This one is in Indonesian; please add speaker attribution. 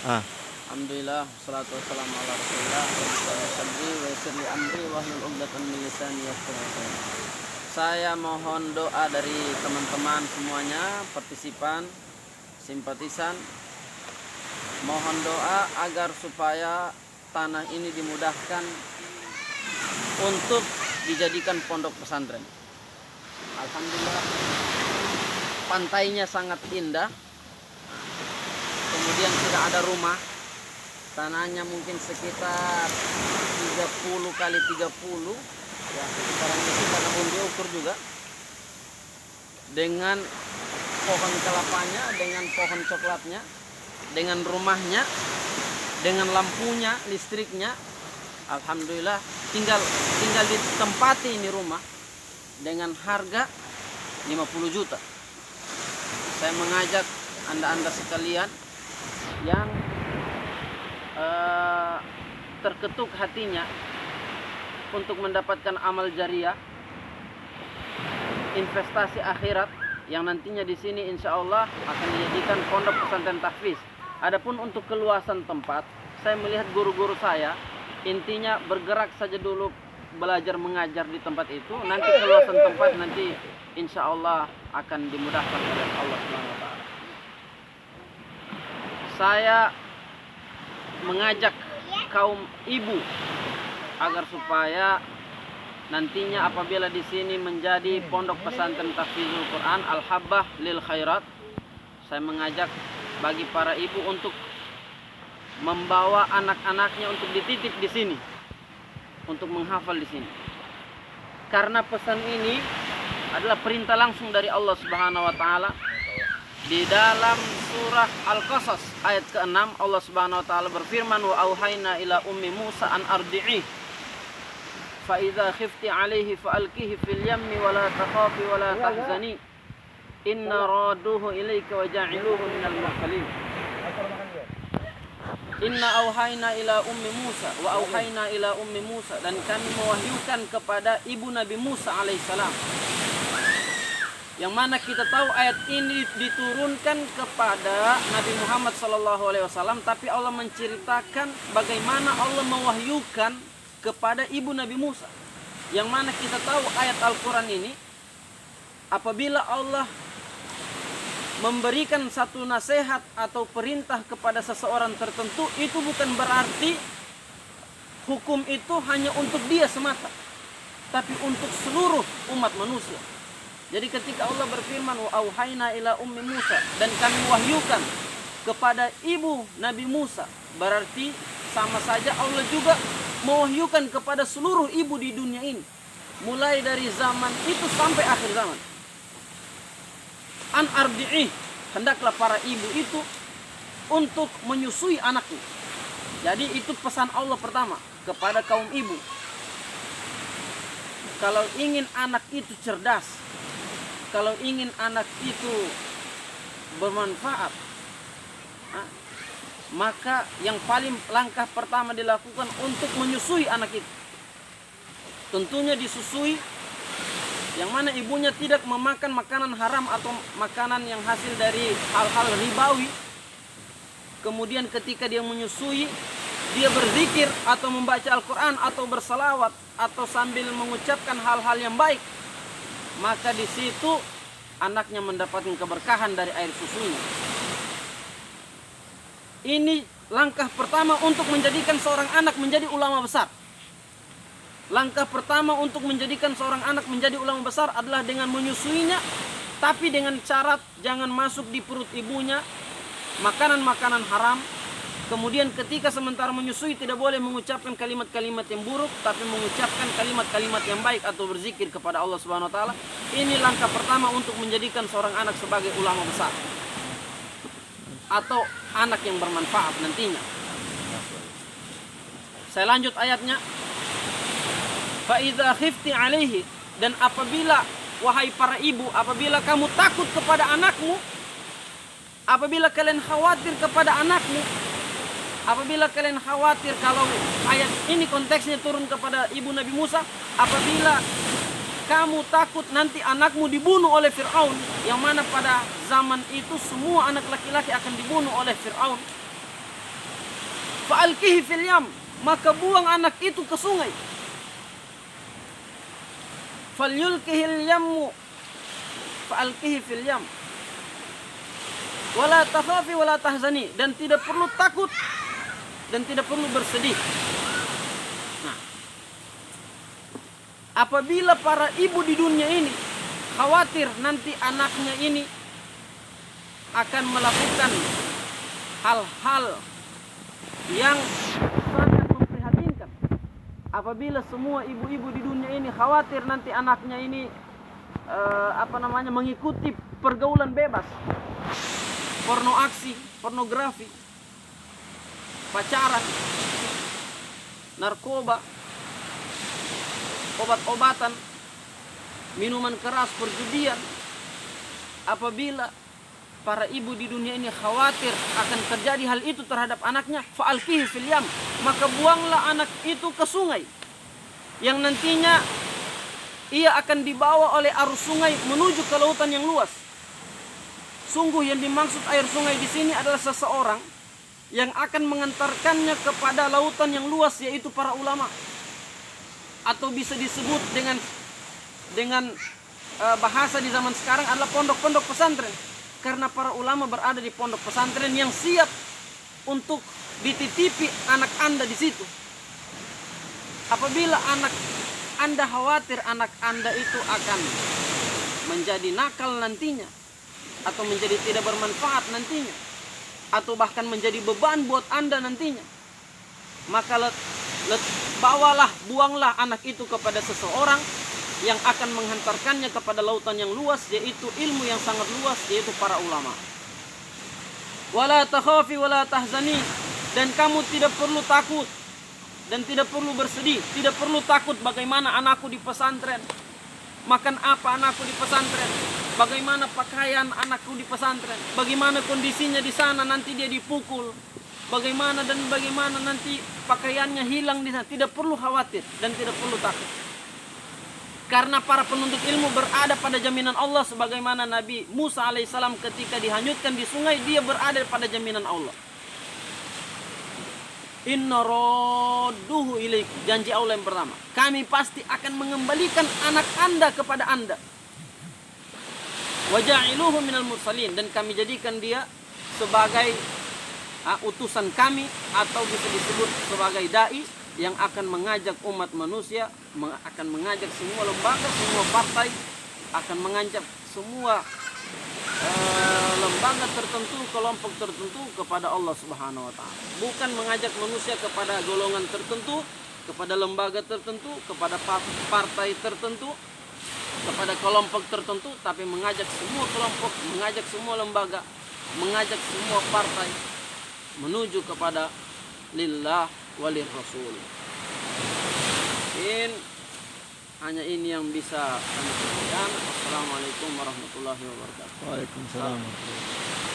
Speaker 1: Ah,
Speaker 2: Alhamdulillah, salatu wassalamu ala rasulillah. Sabri wa yassir li amri wa hlul 'uqdatam min lisani yafqahu qawli. Saya mohon doa dari teman-teman semuanya, partisipan, simpatisan. Mohon doa agar supaya tanah ini dimudahkan untuk dijadikan pondok pesantren. Alhamdulillah, pantainya sangat indah. Kemudian tidak ada rumah. Tanahnya mungkin sekitar 30 kali 30, ya sekitaran itu karena belum diukur juga. Dengan pohon kelapanya, dengan pohon coklatnya, dengan rumahnya, dengan lampunya, listriknya. Alhamdulillah, tinggal ditempati ini rumah dengan harga 50 juta. Saya mengajak Anda sekalian yang terketuk hatinya untuk mendapatkan amal jariah, investasi akhirat yang nantinya di sini insya Allah akan dijadikan pondok pesantren tahfiz. Adapun untuk keluasan tempat, saya melihat guru-guru saya intinya bergerak saja dulu, belajar mengajar di tempat itu. Nanti keluasan tempat nanti insya Allah akan dimudahkan oleh Allah Subhanahu wa Ta'ala. Saya mengajak kaum ibu agar supaya nantinya apabila di sini menjadi pondok pesantren tahfizul Quran Al-Habbah lil Khairat, saya mengajak bagi para ibu untuk membawa anak-anaknya untuk dititip di sini, untuk menghafal di sini. Karena pesan ini adalah perintah langsung dari Allah Subhanahu wa Ta'ala. Di dalam surah Al-Qasas ayat ke-6 Allah Subhanahu wa Ta'ala berfirman, wa auhayna ila ummi Musa an ardi'i fa idza khifti 'alaihi fa alqihi fil yammi wa la takhafi wa la tahzani inna raduhu ilayka wa ja'iluhu minal mursalin. Inna auhayna ila ummi Musa wa auhayna ila ummi Musa, dan kami mewahyukan kepada ibu Nabi Musa alaihissalam. Yang mana kita tahu ayat ini diturunkan kepada Nabi Muhammad SAW, tapi Allah menceritakan bagaimana Allah mewahyukan kepada ibu Nabi Musa. Yang mana kita tahu ayat Al-Quran ini, apabila Allah memberikan satu nasihat atau perintah kepada seseorang tertentu, itu bukan berarti hukum itu hanya untuk dia semata, tapi untuk seluruh umat manusia. Jadi ketika Allah berfirman wa auhayna ila ummi Musa, dan kami wahyukan kepada ibu Nabi Musa, berarti sama saja Allah juga mewahyukan kepada seluruh ibu di dunia ini, mulai dari zaman itu sampai akhir zaman. An ardi'i, hendaklah para ibu itu untuk menyusui anaknya. Jadi itu pesan Allah pertama kepada kaum ibu. Kalau ingin anak itu cerdas, kalau ingin anak itu bermanfaat, maka yang paling langkah pertama dilakukan untuk menyusui anak itu. Tentunya disusui yang mana ibunya tidak memakan makanan haram atau makanan yang hasil dari hal-hal ribawi. Kemudian ketika dia menyusui, dia berzikir atau membaca Al-Quran atau bersalawat atau sambil mengucapkan hal-hal yang baik, maka di situ anaknya mendapatkan keberkahan dari air susunya. Ini langkah pertama untuk menjadikan seorang anak menjadi ulama besar. Langkah pertama untuk menjadikan seorang anak menjadi ulama besar adalah dengan menyusuinya, tapi dengan syarat jangan masuk di perut ibunya makanan-makanan haram. Kemudian ketika sementara menyusui tidak boleh mengucapkan kalimat-kalimat yang buruk, tapi mengucapkan kalimat-kalimat yang baik atau berzikir kepada Allah Subhanahu wa Ta'ala. Ini langkah pertama untuk menjadikan seorang anak sebagai ulama besar atau anak yang bermanfaat nantinya. Saya lanjut ayatnya. Fa idza khifti 'alaihi, dan apabila wahai para ibu, apabila kamu takut kepada anakmu, apabila kalian khawatir kepada anakmu, apabila kalian khawatir, kalau ayat ini konteksnya turun kepada ibu Nabi Musa, apabila kamu takut nanti anakmu dibunuh oleh Fir'aun, yang mana pada zaman itu semua anak laki-laki akan dibunuh oleh Fir'aun. fa'alqihi fil yam, maka buang anak itu ke sungai. Falyulqihil yammu fa'alqihi fil yam. Wala takhafi wala tahzani, dan tidak perlu takut dan tidak perlu bersedih. Nah, apabila para ibu di dunia ini khawatir nanti anaknya ini akan melakukan hal-hal yang sangat memprihatinkan, apabila semua ibu-ibu di dunia ini khawatir nanti anaknya ini mengikuti pergaulan bebas, porno aksi, pornografi, pacaran, narkoba, obat-obatan, minuman keras, perjudian. Apabila para ibu di dunia ini khawatir akan terjadi hal itu terhadap anaknya, fa'alqihi fil yam, maka buanglah anak itu ke sungai, yang nantinya ia akan dibawa oleh arus sungai menuju ke lautan yang luas. Sungguh yang dimaksud air sungai di sini adalah seseorang yang akan mengantarkannya kepada lautan yang luas, yaitu para ulama, atau bisa disebut dengan bahasa di zaman sekarang adalah pondok-pondok pesantren. Karena para ulama berada di pondok pesantren yang siap untuk dititipi anak Anda di situ. Apabila anak Anda khawatir anak Anda itu akan menjadi nakal nantinya, atau menjadi tidak bermanfaat nantinya, atau bahkan menjadi beban buat Anda nantinya, maka buanglah anak itu kepada seseorang yang akan menghantarkannya kepada lautan yang luas, yaitu ilmu yang sangat luas, yaitu para ulama. Wala takhafi wala tahzani, dan kamu tidak perlu takut dan tidak perlu bersedih. Tidak perlu takut bagaimana anakku di pesantren, makan apa anakku di pesantren, bagaimana pakaian anakku di pesantren, bagaimana kondisinya di sana, nanti dia dipukul, bagaimana nanti pakaiannya hilang di sana. Tidak perlu khawatir dan tidak perlu takut. Karena para penuntut ilmu berada pada jaminan Allah, sebagaimana Nabi Musa alaihissalam ketika dihanyutkan di sungai, dia berada pada jaminan Allah. Inna radduhu ilaik, janji Allah yang pertama, kami pasti akan mengembalikan anak Anda kepada Anda. Wa ja'iluhu minal mursalin, dan kami jadikan dia sebagai utusan kami, atau bisa disebut sebagai dai yang akan mengajak umat manusia, akan mengajak semua lembaga, semua partai, akan mengajak semua lembaga tertentu, kelompok tertentu kepada Allah Subhanahu wa taala. Bukan mengajak manusia kepada golongan tertentu, kepada lembaga tertentu, kepada partai tertentu, kepada kelompok tertentu, tapi mengajak semua kelompok, mengajak semua lembaga, mengajak semua partai menuju kepada lillah walir rasul. Hanya ini yang bisa kami sampaikan. Assalamualaikum warahmatullahi wabarakatuh.
Speaker 1: Waalaikumsalam warahmatullahi wabarakatuh.